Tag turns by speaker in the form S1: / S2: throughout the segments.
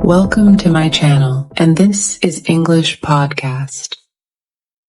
S1: Welcome to my channel, and this is English Podcast.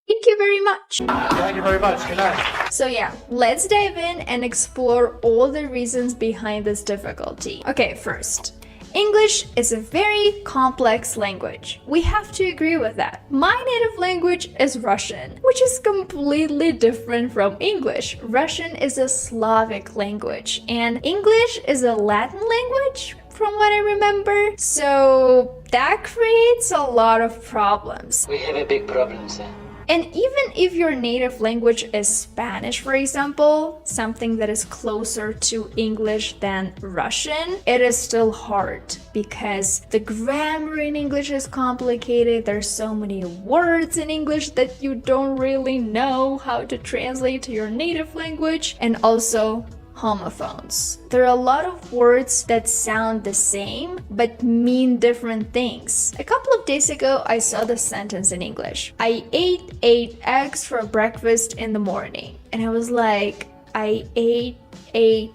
S2: Thank you very much.
S3: Thank you very much. Good night.
S2: So yeah, let's dive in and explore all the reasons behind this difficulty. Okay, first. English is a very complex language. We have to agree with that. My native language is Russian, which is completely different from English. Russian is a Slavic language, and English is a Latin language, from what I remember. So that creates a lot of problems.
S4: We have a big problem, sir.
S2: And even if your native language is Spanish, for example, something that is closer to English than Russian, it is still hard because the grammar in English is complicated. There's so many words in English that you don't really know how to translate to your native language, and also homophones. There are a lot of words that sound the same but mean different things. A couple of days ago, I saw the sentence in English. I ate 8 eggs for breakfast in the morning. And I was like, I ate 8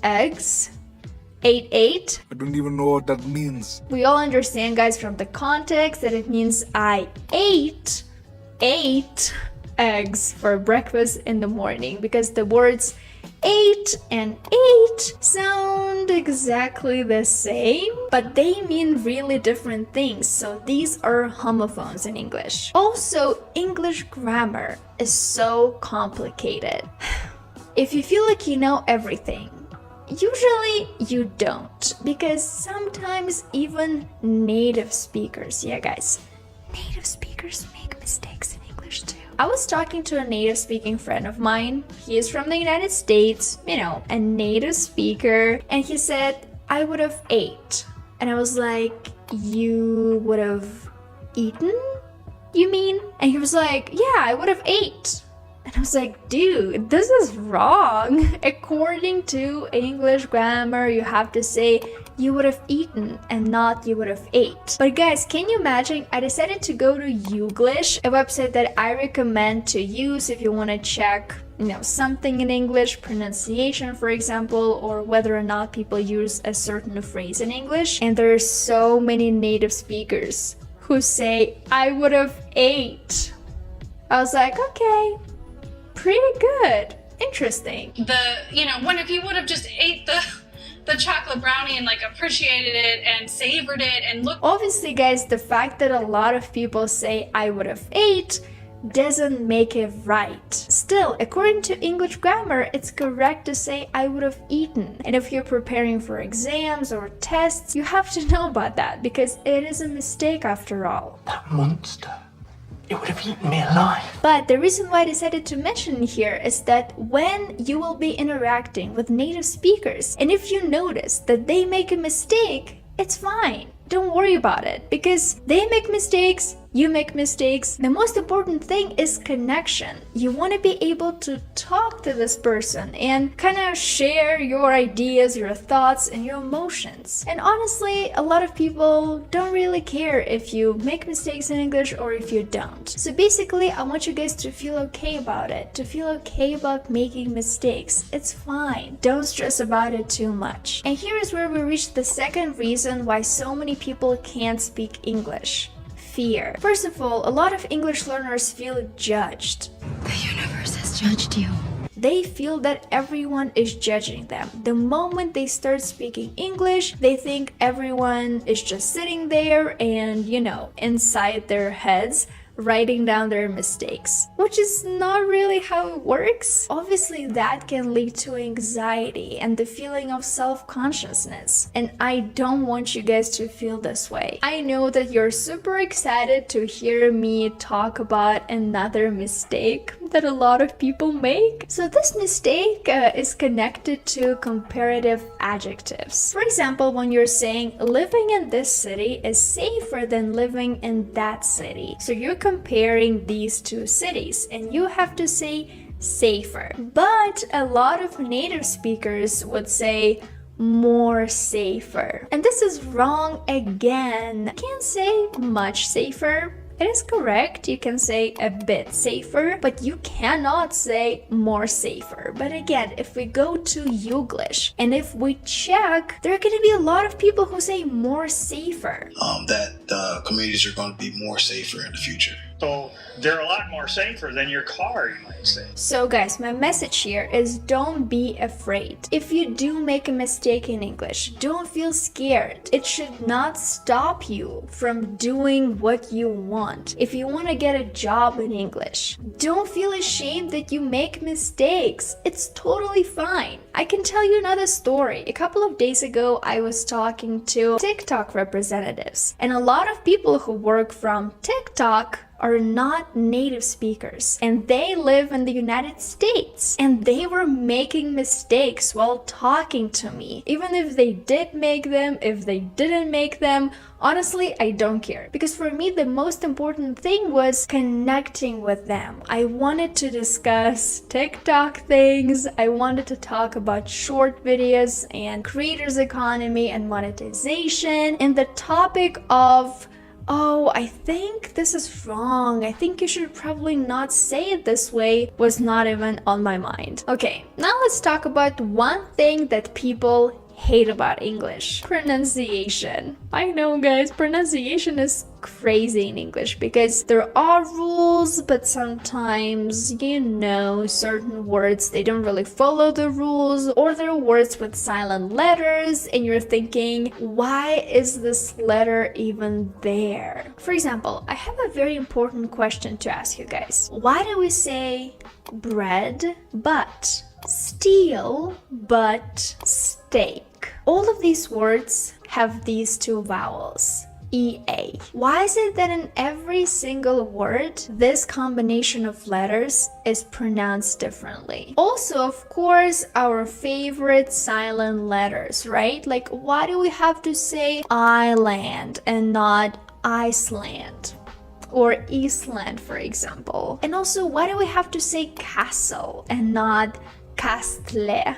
S2: eggs? 8?
S5: I don't even know what that means.
S2: We all understand, guys, from the context that it means I ate 8 eggs for breakfast in the morning, because the words 8 and 8 sound exactly the same, but they mean really different things. So these are homophones in English. Also, English grammar is so complicated. If you feel like you know everything, usually you don't, because sometimes even native speakers, yeah guys, native speakers make mistakes in English too. I was talking to a native speaking friend of mine. He is from the United States, you know, a native speaker, and he said, I would have ate. And I was like, you would have eaten? You mean? And he was like, yeah, I would have ate. And I was like, dude, this is wrong. According to English grammar, you have to say you would have eaten and not you would have ate. But guys, can you imagine? I decided to go to Youglish, a website that I recommend to use if you want to check, you know, something in English, pronunciation, for example, or whether or not people use a certain phrase in English. And there are so many native speakers who say, I would have ate. I was like, okay, pretty good. Interesting.
S6: When if you would have just ate the chocolate brownie and like appreciated it and savored it and looked.
S2: Obviously, guys, the fact that a lot of people say I would have ate doesn't make it right. Still, according to English grammar, it's correct to say I would have eaten. And if you're preparing for exams or tests, you have to know about that because it is a mistake after all.
S3: That monster. It would have eaten me alive.
S2: But the reason why I decided to mention here is that when you will be interacting with native speakers, and if you notice that they make a mistake, it's fine. Don't worry about it, because they make mistakes, you make mistakes. The most important thing is connection. You want to be able to talk to this person and kind of share your ideas, your thoughts, and your emotions. And honestly, a lot of people don't really care if you make mistakes in English or if you don't. So basically, I want you guys to feel okay about it, to feel okay about making mistakes. It's fine. Don't stress about it too much. And here is where we reach the second reason why so many people can't speak English. Fear. First of all, a lot of English learners feel judged.
S7: The universe has judged you.
S2: They feel that everyone is judging them. The moment they start speaking English, they think everyone is just sitting there and, you know, inside their heads, writing down their mistakes, which is not really how it works. Obviously, that can lead to anxiety and the feeling of self-consciousness. And I don't want you guys to feel this way. I know that you're super excited to hear me talk about another mistake that a lot of people make. So this mistake is connected to comparative adjectives. For example, when you're saying living in this city is safer than living in that city. So you're comparing these two cities and you have to say safer. But a lot of native speakers would say more safer. And this is wrong again. You can't say much safer. It is correct, you can say a bit safer, but you cannot say more safer. But again, if we go to Youglish and if we check, there are going to be a lot of people who say more safer.
S4: That communities are going to be more safer in the future.
S8: So they're a lot more safer than your car, you might say.
S2: So guys, my message here is don't be afraid. If you do make a mistake in English, don't feel scared. It should not stop you from doing what you want. If you want to get a job in English, don't feel ashamed that you make mistakes. It's totally fine. I can tell you another story. A couple of days ago, I was talking to TikTok representatives, and a lot of people who work from TikTok are not native speakers, and they live in the United States, and they were making mistakes while talking to me. Even if they did make them, if they didn't make them, honestly, I don't care. Because for me, the most important thing was connecting with them. I wanted to discuss TikTok things. I wanted to talk about short videos and creators economy and monetization, and the topic of, oh, I think this is wrong, I think you should probably not say it this way, was not even on my mind. Okay, now let's talk about one thing that people hate about English: pronunciation. I know, guys, pronunciation is crazy in English because there are rules, but sometimes, you know, certain words, they don't really follow the rules, or there are words with silent letters and you're thinking, why is this letter even there? For example, I have a very important question to ask you guys. Why do we say bread but steel but steak? All of these words have these two vowels, EA. Why is it that in every single word, this combination of letters is pronounced differently? Also, of course, our favorite silent letters, right? Like, why do we have to say island and not Iceland? Or Eastland, for example. And also, why do we have to say castle and not castle?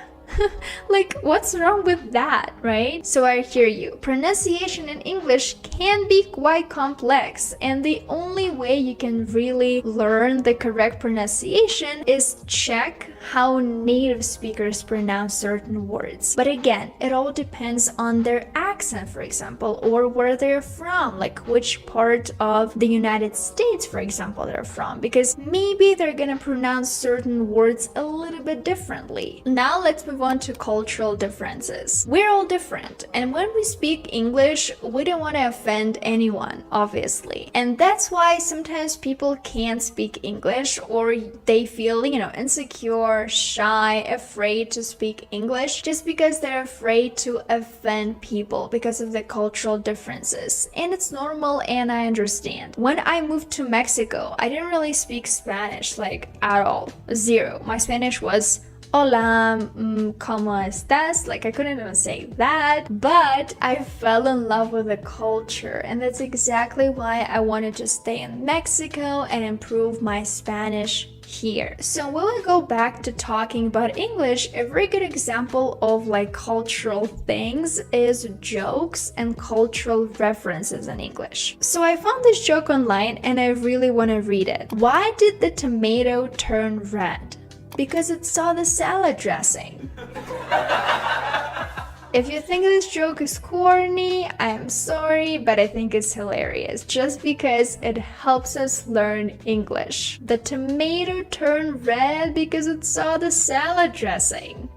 S2: Like, what's wrong with that, right? So I hear you. Pronunciation in English can be quite complex, and the only way you can really learn the correct pronunciation is check how native speakers pronounce certain words. But again, it all depends on their accent, for example, or where they're from, like which part of the United States, for example, they're from, because maybe they're gonna pronounce certain words a little bit differently. Now let's move on to cultural differences. We're all different, and when we speak English, we don't want to offend anyone, obviously. And that's why sometimes people can't speak English, or they feel, you know, insecure, shy, afraid to speak English, just because they're afraid to offend people because of the cultural differences. And it's normal, and I understand. When I moved to Mexico, I didn't really speak Spanish, like, at all. Zero. My Spanish was hola, ¿cómo estás? Like, I couldn't even say that, but I fell in love with the culture, and that's exactly why I wanted to stay in Mexico and improve my Spanish here. So when we go back to talking about English, a very good example of like cultural things is jokes and cultural references in English. So I found this joke online and I really want to read it. Why did the tomato turn red? Because it saw the salad dressing. If you think this joke is corny, I'm sorry, but I think it's hilarious just because it helps us learn English. The tomato turned red because it saw the salad dressing.